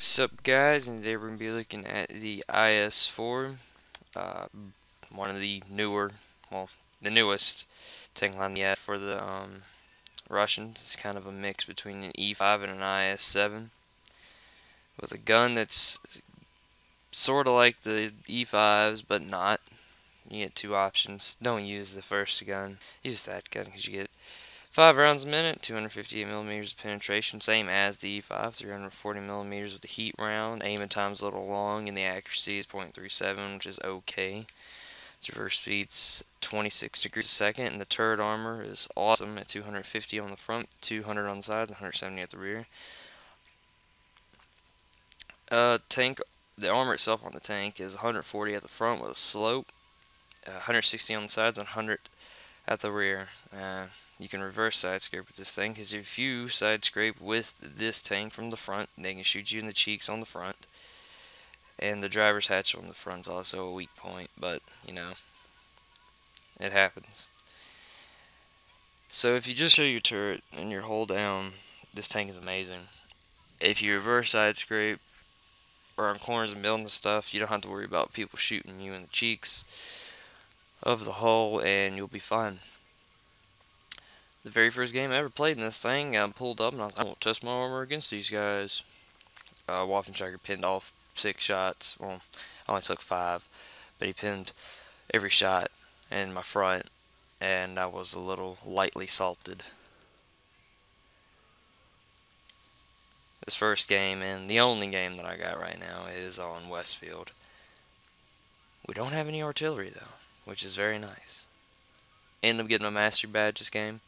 What's up, guys? And today we're going to be looking at the IS-4, uh, one of the newer, well, the newest tank line yet for the Russians. It's kind of a mix between an E5 and an IS-7 with a gun that's sort of like the E5s, but not. You get two options. Don't use the first gun. Use that gun because you get 5 rounds a minute, 258 millimeters of penetration, same as the E5, 340 millimeters with the heat round. Aiming time's a little long, and the accuracy is .37, which is okay. Reverse speed's 26 degrees a second, and the turret armor is awesome at 250 on the front, 200 on the sides, 170 at the rear. Tank, the armor itself on the tank is 140 at the front with a slope, 160 on the sides, and 100 at the rear. You can reverse side scrape with this thing, because if you side scrape with this tank from the front, they can shoot you in the cheeks on the front. And the driver's hatch on the front is also a weak point, but you know, it happens. So if you just show your turret and your hold down, this tank is amazing. If you reverse side scrape or on corners and building stuff, you don't have to worry about people shooting you in the cheeks of the hull, and you'll be fine. The very first game I ever played in this thing, I pulled up and I was like, I won't test my armor against these guys. Waffentrager pinned off 6 shots. Well, I only took 5, but he pinned every shot in my front, and I was a little lightly salted. This first game, and the only game that I got right now, is on Westfield. We don't have any artillery though, which is very nice. Ended up getting my mastery badge this game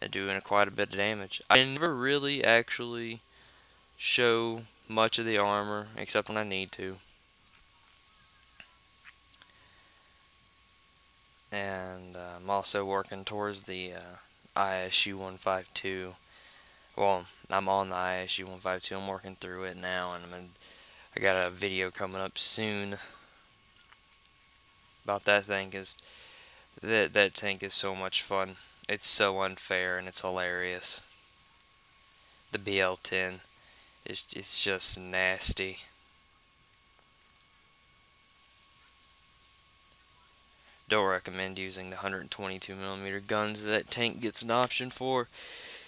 and doing quite a bit of damage. I never really actually show much of the armor except when I need to. And I'm also working towards the ISU-152. Well, I'm on the ISU-152. I'm working through it now, and I got a video coming up soon about that thing, because that tank is so much fun. It's so unfair and it's hilarious. The BL-10 it's just nasty. Don't recommend using the 122 millimeter guns that tank gets an option for,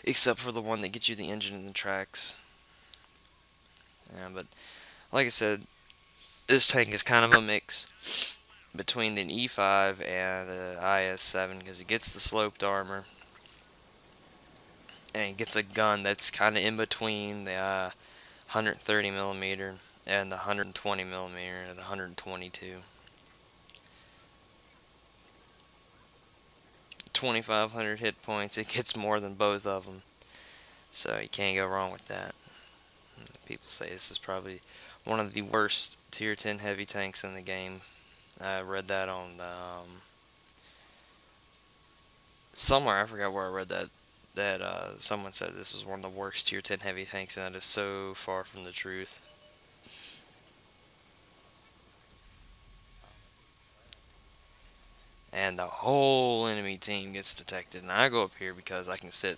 except for the one that gets you the engine and the tracks. Yeah, but like I said, this tank is kind of a mix between an E5 and an IS-7, because it gets the sloped armor and it gets a gun that's kind of in between the 130 millimeter and the 120 millimeter and 122. 2,500 hit points. It gets more than both of them, so you can't go wrong with that. People say this is probably one of the worst tier 10 heavy tanks in the game. I read that on somewhere. I forgot where I read that. Someone said this was one of the worst tier 10 heavy tanks, and that is so far from the truth. And the whole enemy team gets detected, and I go up here because I can sit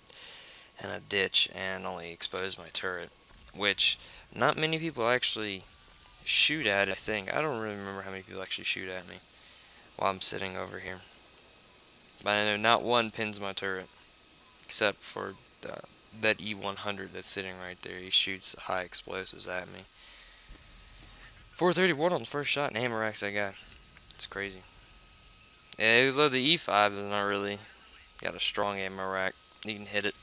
in a ditch and only expose my turret, which not many people actually shoot at. I think I don't really remember how many people actually shoot at me while I'm sitting over here, but I know not one pins my turret, except for that E100 that's sitting right there. He shoots high explosives at me. 431 on the first shot, and hammer racks that guy. It's crazy. Yeah, although the E5 is not really got a strong ammo rack, you can hit it.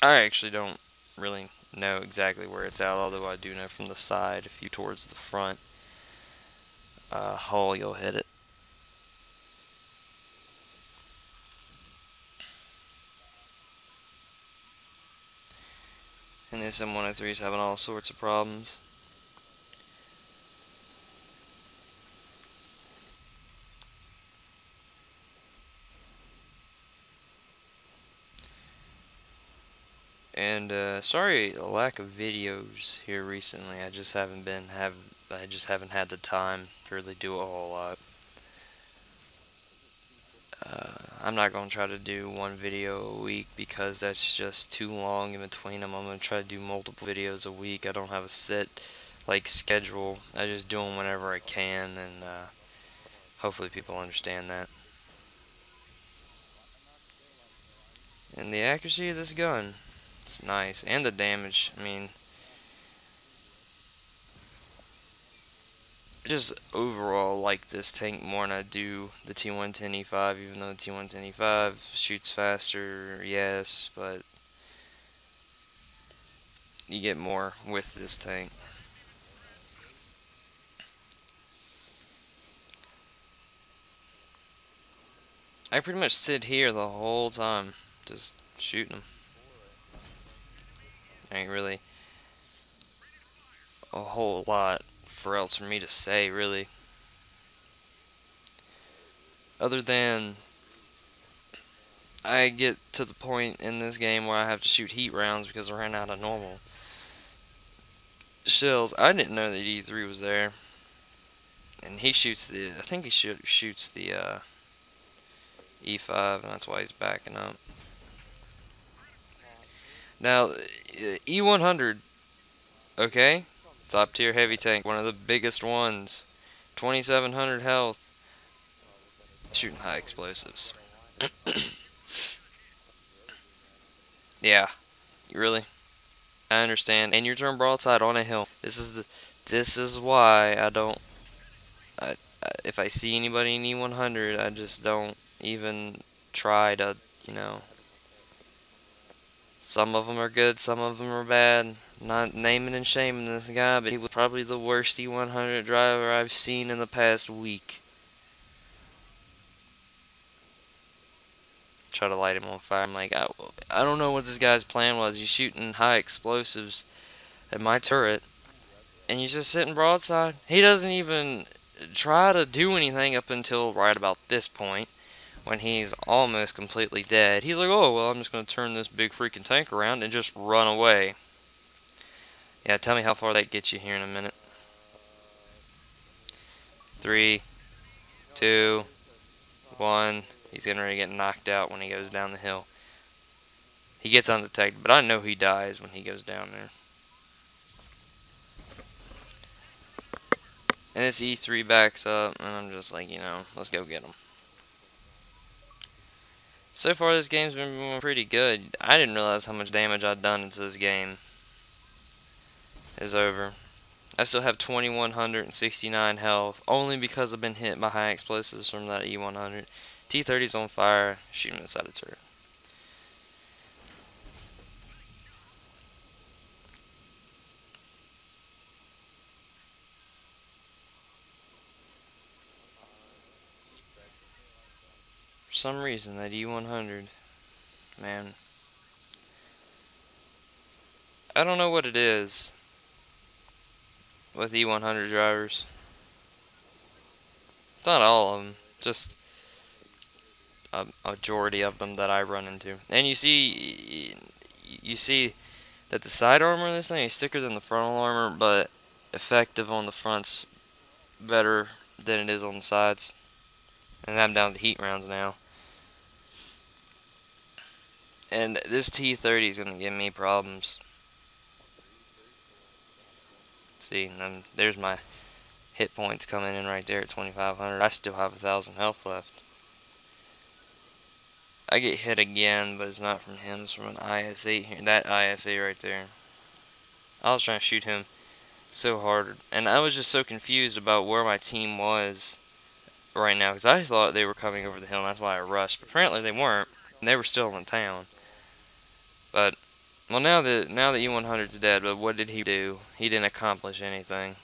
I actually don't really know exactly where it's at, although I do know from the side, if you towards the front hull, you'll hit it. And this M103 is having all sorts of problems. And sorry, a lack of videos here recently. I just haven't had the time to really do a whole lot. I'm not going to try to do one video a week because that's just too long in between them. I'm going to try to do multiple videos a week. I don't have a set like schedule. I just do them whenever I can, and hopefully people understand that. And the accuracy of this gun, it's nice, and the damage. I mean, just overall like this tank more than I do the T110E5, even though the T110E5 shoots faster, yes, but you get more with this tank. I pretty much sit here the whole time, just shooting them. Ain't really a whole lot for else for me to say, really. Other than I get to the point in this game where I have to shoot heat rounds because I ran out of normal shells. I didn't know that E3 was there. And he shoots the, I think he shoots the E5, and that's why he's backing up. Now, E100, okay? Top tier heavy tank, one of the biggest ones. 2700 health. Shooting high explosives. Yeah, really? I understand. And you're turned broadside on a hill. This is why I don't, if I see anybody in E100, I just don't even try to, you know. Some of them are good, some of them are bad. Not naming and shaming this guy, but he was probably the worst E100 driver I've seen in the past week. Try to light him on fire. I'm like, I don't know what this guy's plan was. He's shooting high explosives at my turret, and he's just sitting broadside. He doesn't even try to do anything up until right about this point, when he's almost completely dead. He's like, oh, well, I'm just going to turn this big freaking tank around and just run away. Yeah, tell me how far that gets you here in a minute. 3, 2, 1. He's getting ready to get knocked out when he goes down the hill. He gets undetected, but I know he dies when he goes down there. And this E3 backs up, and I'm just like, you know, let's go get him. So far, this game's been going pretty good. I didn't realize how much damage I'd done until this game is over. I still have 2169 health, only because I've been hit by high explosives from that E100. T30's on fire, shooting inside a turret. For some reason, that E100, man, I don't know what it is with E100 drivers. It's not all of them, just a majority of them that I run into. And you see that the side armor in this thing is thicker than the frontal armor, but effective on the fronts better than it is on the sides. And I'm down to heat rounds now. And this T30 is going to give me problems. See, and there's my hit points coming in right there at 2500. I still have 1000 health left. I get hit again, but it's not from him, it's from an IS-8 here. That IS-8 right there. I was trying to shoot him so hard, and I was just so confused about where my team was right now, because I thought they were coming over the hill, and that's why I rushed. But apparently they weren't, and they were still in town. But, well, now that E100's dead, but what did he do? He didn't accomplish anything.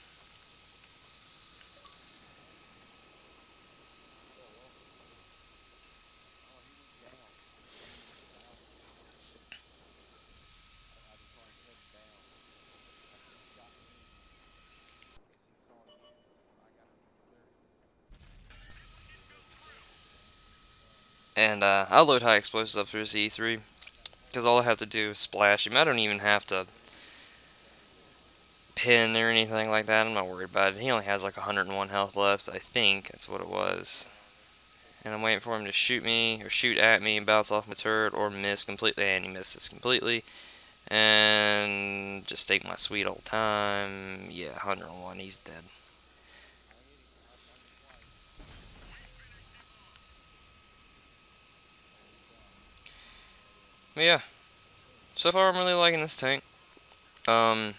And I'll load high explosives up for this E3, because all I have to do is splash him. I don't even have to pin or anything like that. I'm not worried about it. He only has like 101 health left, I think. That's what it was. and I'm waiting for him to shoot me, or shoot at me, and bounce off my turret, or miss completely, and he misses completely. And just take my sweet old time. Yeah, 101, he's dead. But yeah, so far I'm really liking this tank. Um,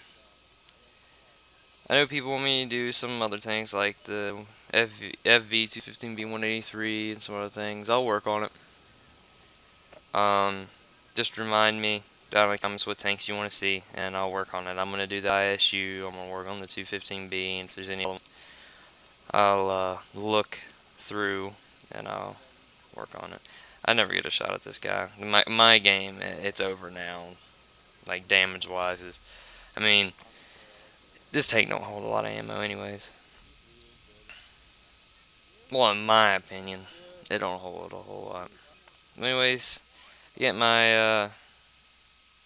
I know people want me to do some other things like the FV215B183 and some other things. I'll work on it. Just remind me down in the comments what tanks you want to see, and I'll work on it. I'm gonna do the ISU. I'm gonna work on the 215B, and if there's any, I'll look through and I'll work on it. I never get a shot at this guy. My game, it's over now. Like damage wise, is I mean, this tank don't hold a lot of ammo, anyways. Well, in my opinion, it don't hold a whole lot. Anyways, I get my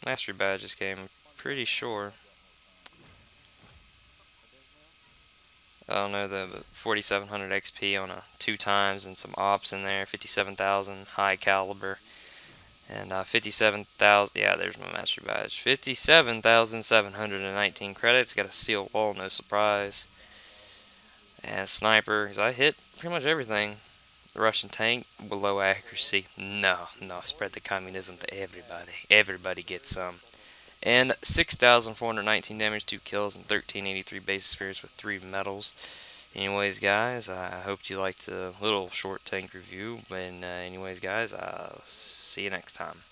mastery badge this game. I'm pretty sure. I don't know, the 4700 XP on a 2 times and some ops in there, 57,000 high caliber, and 57,000. Yeah, there's my mastery badge. 57,719 credits. Got a steel wall, no surprise. And sniper, because I hit pretty much everything. The Russian tank, below accuracy. No, no, spread the communism to everybody. Everybody gets some. And 6,419 damage, 2 kills, and 1383 base experience with 3 medals. Anyways, guys, I hope you liked the little short tank review. And anyways, guys, I'll see you next time.